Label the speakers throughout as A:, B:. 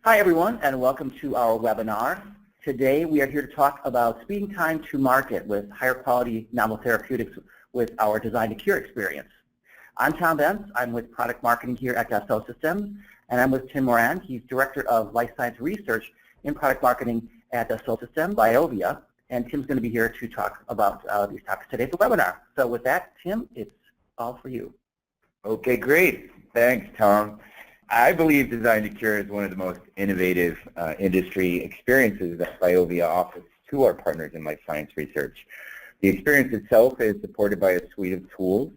A: Hi everyone, and welcome to our webinar. Today we are here to talk about speeding time to market with higher quality novel therapeutics with our Design to Cure experience. I'm Tom Benz. I'm with product marketing here at Dassault Systèmes, and I'm with Tim Moran. He's Director of Life Science Research in Product Marketing at Dassault Systèmes, BioVia, and Tim's going to be here to talk about these topics today for the webinar. So with that, Tim, it's all for you.
B: Okay, great. Thanks, Tom. I believe Design to Cure is one of the most innovative industry experiences that BioVia offers to our partners in life science research. The experience itself is supported by a suite of tools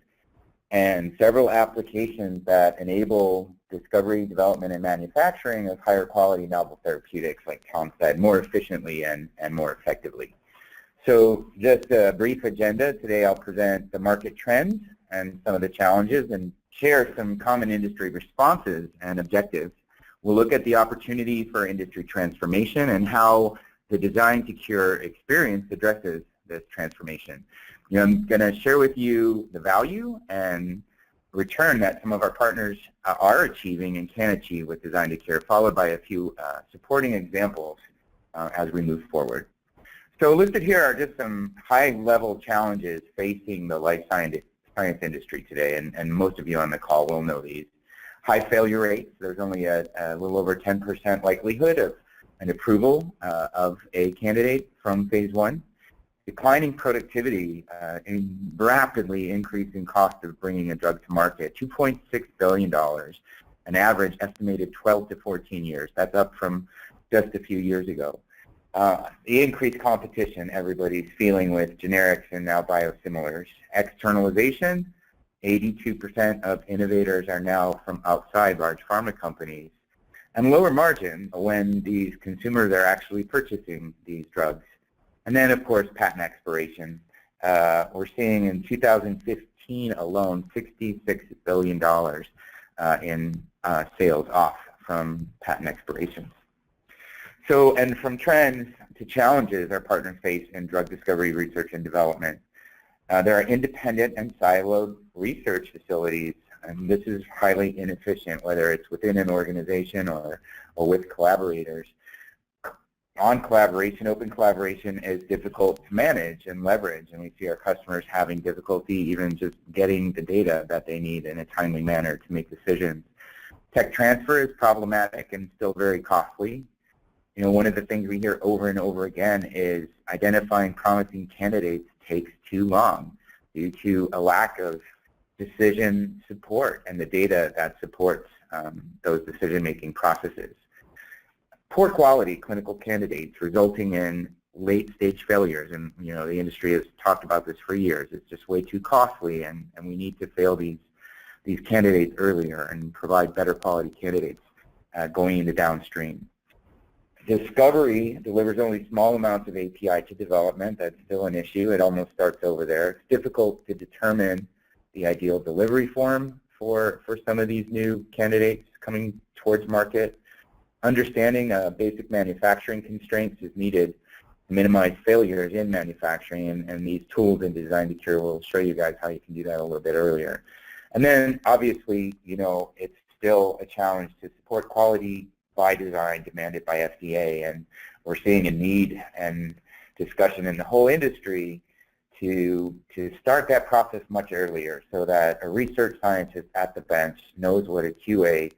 B: and several applications that enable discovery, development, and manufacturing of higher quality novel therapeutics, like Tom said, more efficiently and more effectively. So just a brief agenda. Today I'll present the market trends and some of the challenges and share some common industry responses and objectives. We'll look at the opportunity for industry transformation and how the Design to Cure experience addresses this transformation. I'm going to share with you the value and return that some of our partners are achieving and can achieve with Design to Cure, followed by a few supporting examples as we move forward. So listed here are just some high-level challenges facing the life science industry today, and most of you on the call will know these. High failure rates. There's only a little over 10% likelihood of an approval of a candidate from phase 1. Declining productivity and rapidly increasing cost of bringing a drug to market, $2.6 billion, an average estimated 12 to 14 years. That's up from just a few years ago. The increased competition everybody's feeling with generics and now biosimilars. Externalization, 82% of innovators are now from outside large pharma companies. And lower margins when these consumers are actually purchasing these drugs. And then, of course, patent expiration. We're seeing in 2015 alone $66 billion in sales off from patent expirations. So, and from trends to challenges our partners face in drug discovery, research, and development. There are independent and siloed research facilities, and this is highly inefficient, whether it's within an organization or with collaborators. Open collaboration is difficult to manage and leverage, and we see our customers having difficulty even just getting the data that they need in a timely manner to make decisions. Tech transfer is problematic and still very costly. One of the things we hear over and over again is identifying promising candidates takes too long due to a lack of decision support and the data that supports those decision-making processes. Poor quality clinical candidates resulting in late-stage failures, and the industry has talked about this for years. It's just way too costly, and we need to fail these candidates earlier and provide better quality candidates going into downstream. Discovery delivers only small amounts of API to development. That's still an issue. It almost starts over there. It's difficult to determine the ideal delivery form for some of these new candidates coming towards market. Understanding basic manufacturing constraints is needed to minimize failures in manufacturing, and these tools in Design to Cure will show you guys how you can do that a little bit earlier. And then, obviously, it's still a challenge to support quality by design demanded by FDA, and we're seeing a need and discussion in the whole industry to start that process much earlier so that a research scientist at the bench knows what a QA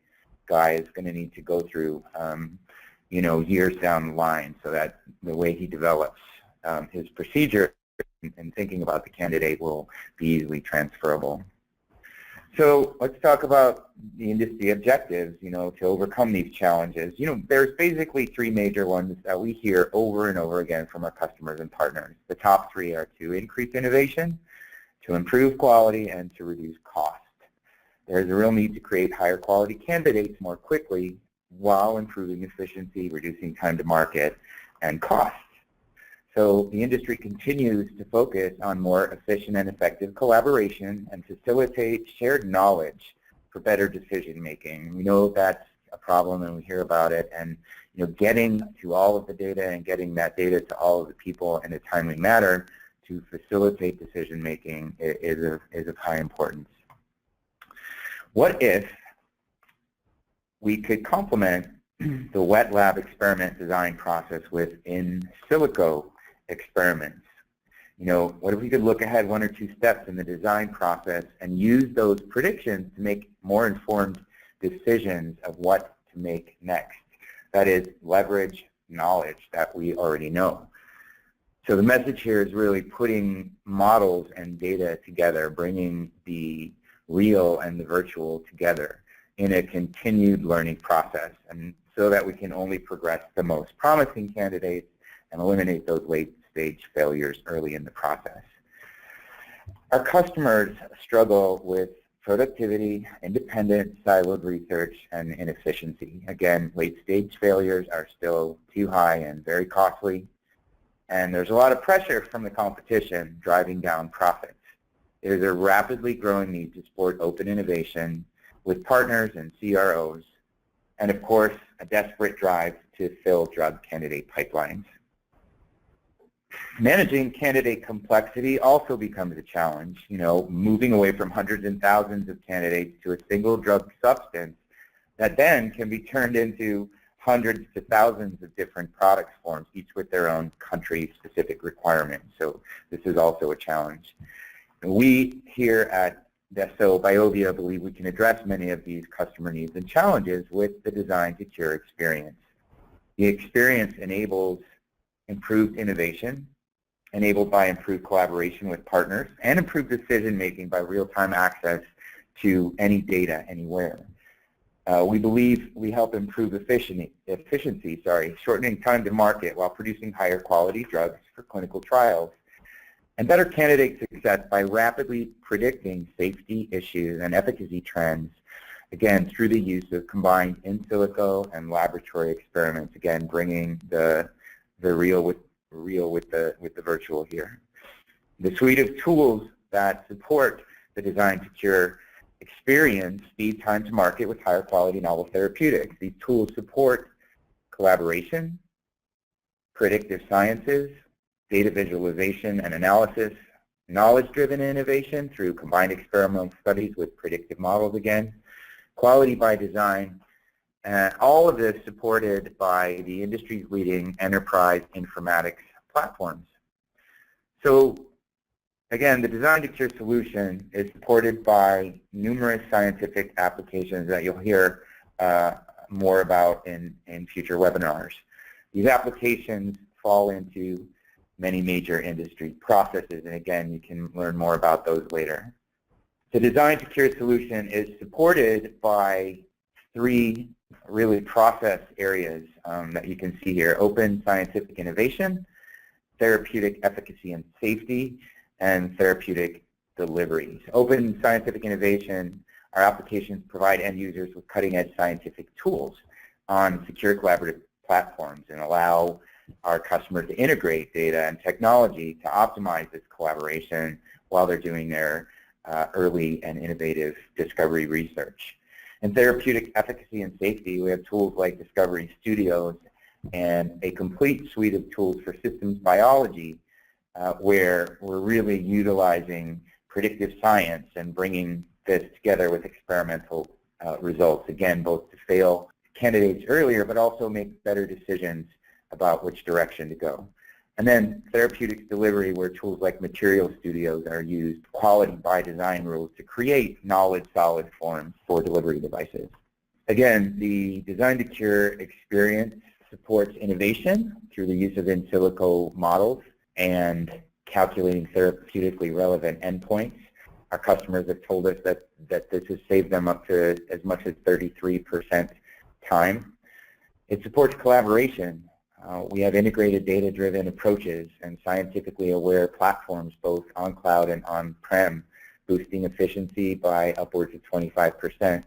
B: guy is going to need to go through years down the line, so that the way he develops his procedure and thinking about the candidate will be easily transferable. So let's talk about the industry objectives, to overcome these challenges. There's basically three major ones that we hear over and over again from our customers and partners. The top three are to increase innovation, to improve quality, and to reduce cost. There's a real need to create higher quality candidates more quickly while improving efficiency, reducing time to market, and cost. So the industry continues to focus on more efficient and effective collaboration and facilitate shared knowledge for better decision making. We know that's a problem and we hear about it, and getting to all of the data and getting that data to all of the people in a timely manner to facilitate decision making is of high importance. What if we could complement the wet lab experiment design process with in silico experiments. What if we could look ahead 1 or 2 steps in the design process and use those predictions to make more informed decisions of what to make next? That is, leverage knowledge that we already know. So the message here is really putting models and data together, bringing the real and the virtual together in a continued learning process, and so that we can only progress the most promising candidates and eliminate those late-stage failures early in the process. Our customers struggle with productivity, independent, siloed research, and inefficiency. Again, late-stage failures are still too high and very costly, and there's a lot of pressure from the competition driving down profits. There's a rapidly growing need to support open innovation with partners and CROs, and of course, a desperate drive to fill drug candidate pipelines. Managing candidate complexity also becomes a challenge, moving away from hundreds and thousands of candidates to a single drug substance that then can be turned into hundreds to thousands of different product forms, each with their own country-specific requirements. So this is also a challenge. We here at Dassault Biovia believe we can address many of these customer needs and challenges with the Design to Cure experience. The experience enables improved innovation, enabled by improved collaboration with partners, and improved decision-making by real-time access to any data anywhere. We believe we help improve efficiency, shortening time to market while producing higher quality drugs for clinical trials, and better candidate success by rapidly predicting safety issues and efficacy trends, again, through the use of combined in silico and laboratory experiments, again, bringing the real with the virtual here. The suite of tools that support the Design to Cure experience speed time to market with higher quality novel therapeutics. These tools support collaboration, predictive sciences, data visualization and analysis, knowledge-driven innovation through combined experimental studies with predictive models again, quality by design, and all of this supported by the industry's leading enterprise informatics platforms. So again, the Design to Cure solution is supported by numerous scientific applications that you'll hear more about in future webinars. These applications fall into many major industry processes, and again, you can learn more about those later. The Design to Cure solution is supported by 3 really process areas that you can see here: open scientific innovation, therapeutic efficacy and safety, and therapeutic delivery. Open scientific innovation, our applications provide end users with cutting-edge scientific tools on secure collaborative platforms and allow our customers to integrate data and technology to optimize this collaboration while they're doing their early and innovative discovery research. In therapeutic efficacy and safety, we have tools like Discovery Studios and a complete suite of tools for systems biology where we're really utilizing predictive science and bringing this together with experimental results, again, both to fail candidates earlier but also make better decisions about which direction to go. And then therapeutics delivery, where tools like Material Studios are used, quality by design rules to create knowledge-solid forms for delivery devices. Again, the Design to Cure experience supports innovation through the use of in silico models and calculating therapeutically relevant endpoints. Our customers have told us that this has saved them up to as much as 33% time. It supports collaboration. We have integrated data-driven approaches and scientifically aware platforms both on cloud and on-prem, boosting efficiency by upwards of 25%. And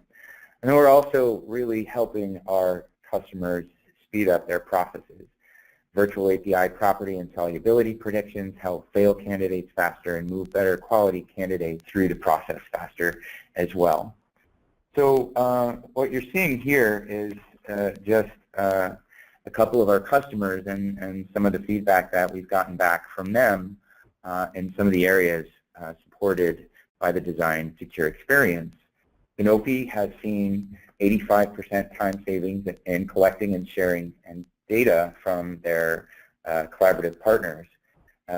B: then we're also really helping our customers speed up their processes. Virtual API property and solubility predictions help fail candidates faster and move better quality candidates through the process faster as well. So what you're seeing here is just a couple of our customers and some of the feedback that we've gotten back from them in some of the areas supported by the Design to Cure experience. Sanofi has seen 85% time savings in collecting and sharing and data from their collaborative partners.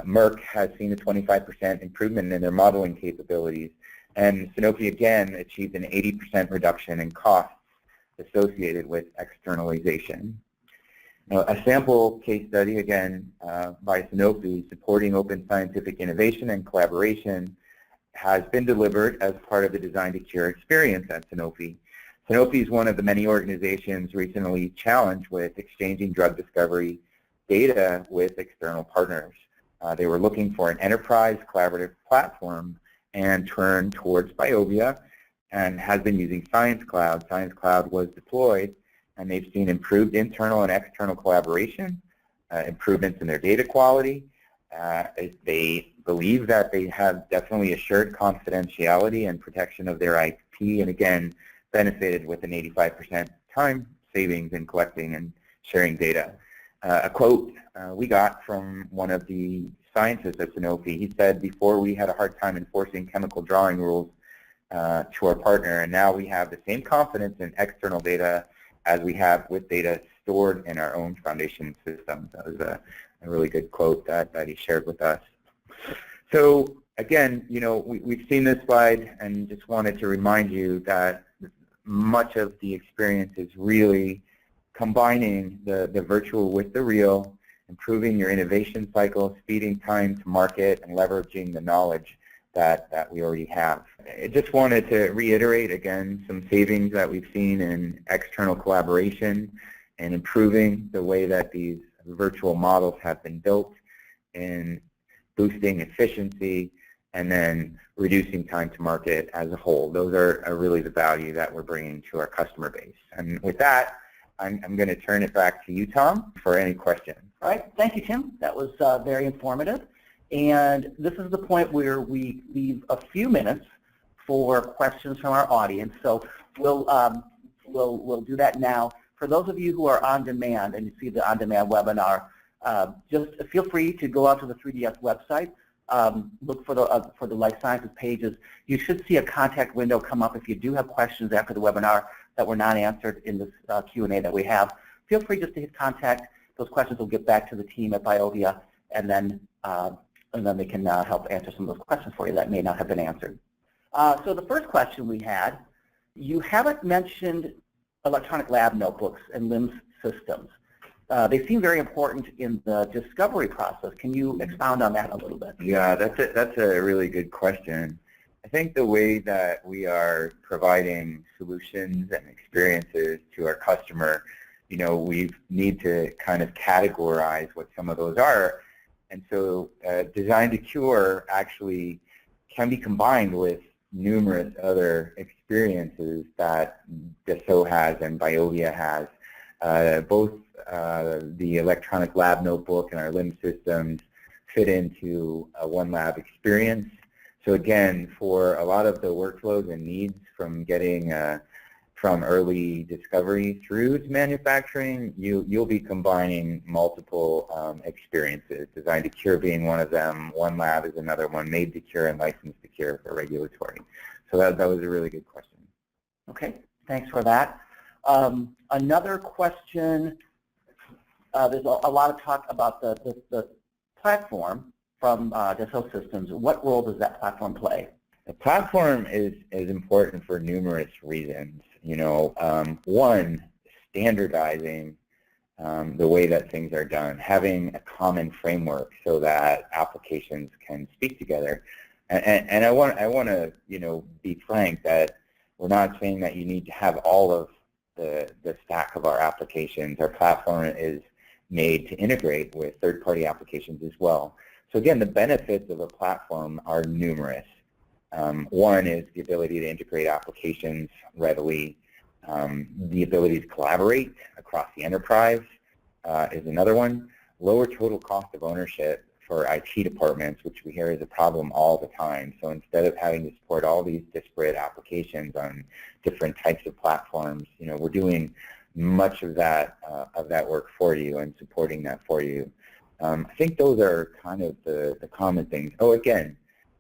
B: Merck has seen a 25% improvement in their modeling capabilities, and Sanofi again achieved an 80% reduction in costs associated with externalization. Now, a sample case study, again, by Sanofi supporting open scientific innovation and collaboration has been delivered as part of the Design to Cure experience at Sanofi. Sanofi is one of the many organizations recently challenged with exchanging drug discovery data with external partners. They were looking for an enterprise collaborative platform and turned towards BioVia and has been using Science Cloud. Science Cloud was deployed, and they've seen improved internal and external collaboration, improvements in their data quality. They believe that they have definitely assured confidentiality and protection of their IP, and again, benefited with an 85% time savings in collecting and sharing data. A quote we got from one of the scientists at Sanofi, he said, "Before we had a hard time enforcing chemical drawing rules to our partner, and now we have the same confidence in external data as we have with data stored in our own foundation systems." That was a really good quote that he shared with us. So again, we've seen this slide and just wanted to remind you that much of the experience is really combining the virtual with the real, improving your innovation cycle, speeding time to market, and leveraging the knowledge that we already have. I just wanted to reiterate again some savings that we've seen in external collaboration and improving the way that these virtual models have been built, in boosting efficiency, and then reducing time to market as a whole. Those are really the value that we're bringing to our customer base. And with that, I'm going to turn it back to you, Tom, for any questions.
A: All right. Thank you, Tim. That was very informative. And this is the point where we leave a few minutes for questions from our audience. So we'll do that now. For those of you who are on demand and you see the on-demand webinar, just feel free to go out to the 3DS website, look for the life sciences pages. You should see a contact window come up if you do have questions after the webinar that were not answered in this Q&A that we have. Feel free just to hit contact. Those questions will get back to the team at BioVia, and then they can help answer some of those questions for you that may not have been answered. So the first question we had, you haven't mentioned electronic lab notebooks and LIMS systems. They seem very important in the discovery process. Can you expound on that a little bit?
B: Yeah, that's a really good question. I think the way that we are providing solutions and experiences to our customer, we need to kind of categorize what some of those are. And so Design to Cure actually can be combined with numerous other experiences that Dassault has and BioVia has. Both the electronic lab notebook and our LIMS systems fit into a one lab experience. So again, for a lot of the workflows and needs from getting from early discovery through to manufacturing, you'll be combining multiple experiences. Design to Cure being one of them, one lab is another one, Made to Cure and Licensed to Cure for regulatory. So that was a really good question.
A: Okay, thanks for that. Another question, there's a lot of talk about the platform from Dassault Systems. What role does that platform play?
B: The platform is important for numerous reasons. One, standardizing the way that things are done, having a common framework so that applications can speak together. And I want to be frank that we're not saying that you need to have all of the stack of our applications. Our platform is made to integrate with third-party applications as well. So again, the benefits of a platform are numerous. One is the ability to integrate applications readily. The ability to collaborate across the enterprise is another one. Lower total cost of ownership for IT departments, which we hear is a problem all the time. So instead of having to support all these disparate applications on different types of platforms, we're doing much of that work for you and supporting that for you. I think those are kind of the common things. Oh, again,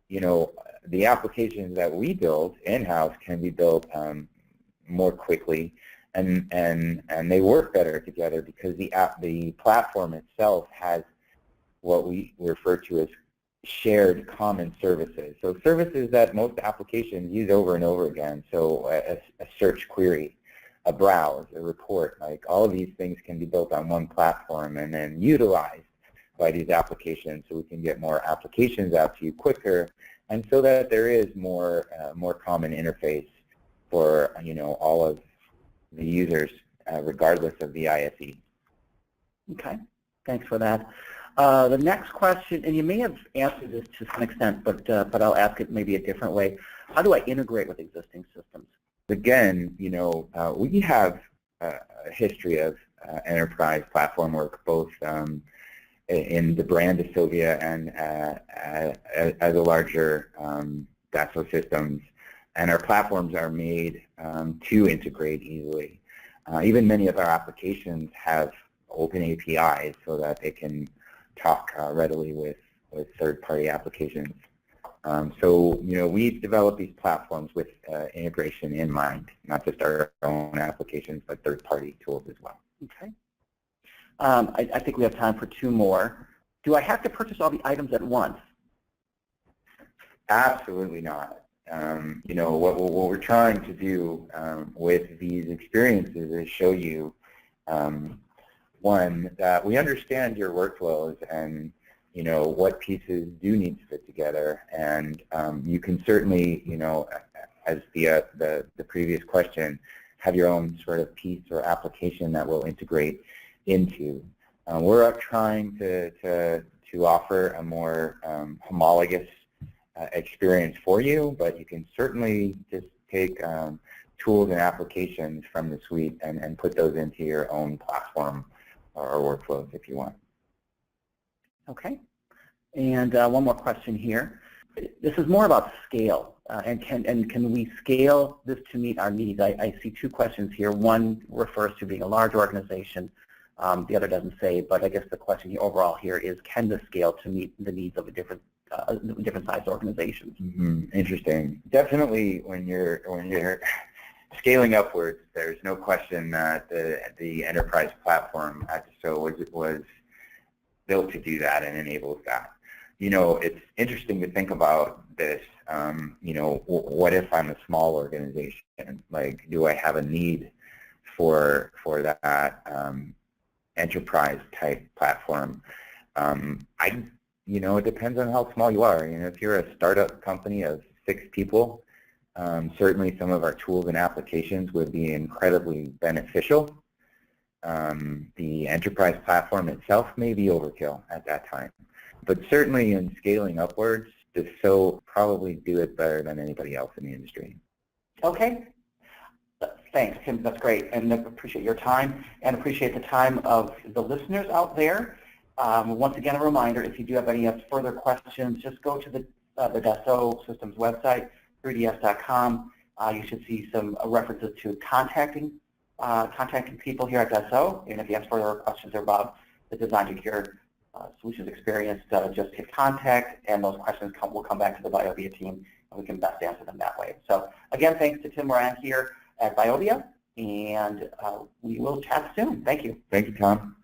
B: the applications that we build in-house can be built more quickly, and they work better together because the platform itself has what we refer to as shared common services. So services that most applications use over and over again. So a search query, a browse, a report, like all of these things can be built on one platform and then utilized by these applications, so we can get more applications out to you quicker, and so that there is more common interface for all of the users, regardless of the ISE.
A: Okay, thanks for that. The next question, and you may have answered this to some extent, but I'll ask it maybe a different way. How do I integrate with existing systems?
B: Again, we have a history of enterprise platform work, both in the brand of Sylvia and as a larger Dassault Systems, and our platforms are made to integrate easily. Even many of our applications have open APIs so that they can talk readily with third-party applications. So we've developed these platforms with integration in mind, not just our own applications, but third-party tools as well.
A: Okay. I think we have time for two more. Do I have to purchase all the items at once?
B: Absolutely not. What we're trying to do with these experiences is show you, one, that we understand your workflows and what pieces do need to fit together, and you can certainly, as the previous question, have your own sort of piece or application that will integrate into. We're trying to offer a more homologous experience for you, but you can certainly just take tools and applications from the suite and put those into your own platform or workflows if you want.
A: Okay. And one more question here. This is more about scale, and can we scale this to meet our needs? I see two questions here. One refers to being a large organization. The other doesn't say, but I guess the question overall here is, can this scale to meet the needs of a different sized organizations?
B: Mm-hmm. Interesting. Definitely, when you're scaling upwards, there's no question that the enterprise platform at Dassault was built to do that and enables that. It's interesting to think about this. What if I'm a small organization? Like, do I have a need for that enterprise type platform? It depends on how small you are. If you're a startup company of 6 people, certainly some of our tools and applications would be incredibly beneficial. The enterprise platform itself may be overkill at that time. But certainly in scaling upwards, Dassault probably do it better than anybody else in the industry.
A: Okay. Thanks, Tim. That's great. And I appreciate your time and appreciate the time of the listeners out there. Once again, a reminder, if you do have any further questions, just go to the Dassault Systems website, 3ds.com. You should see some references to contacting people here at Dassault. And if you have further questions about the Design to Cure solutions experience, just hit contact, and those questions will come back to the BioVia team, and we can best answer them that way. So again, thanks to Tim Moran here at BioVia, and we will chat soon. Thank you.
B: Thank you, Tom.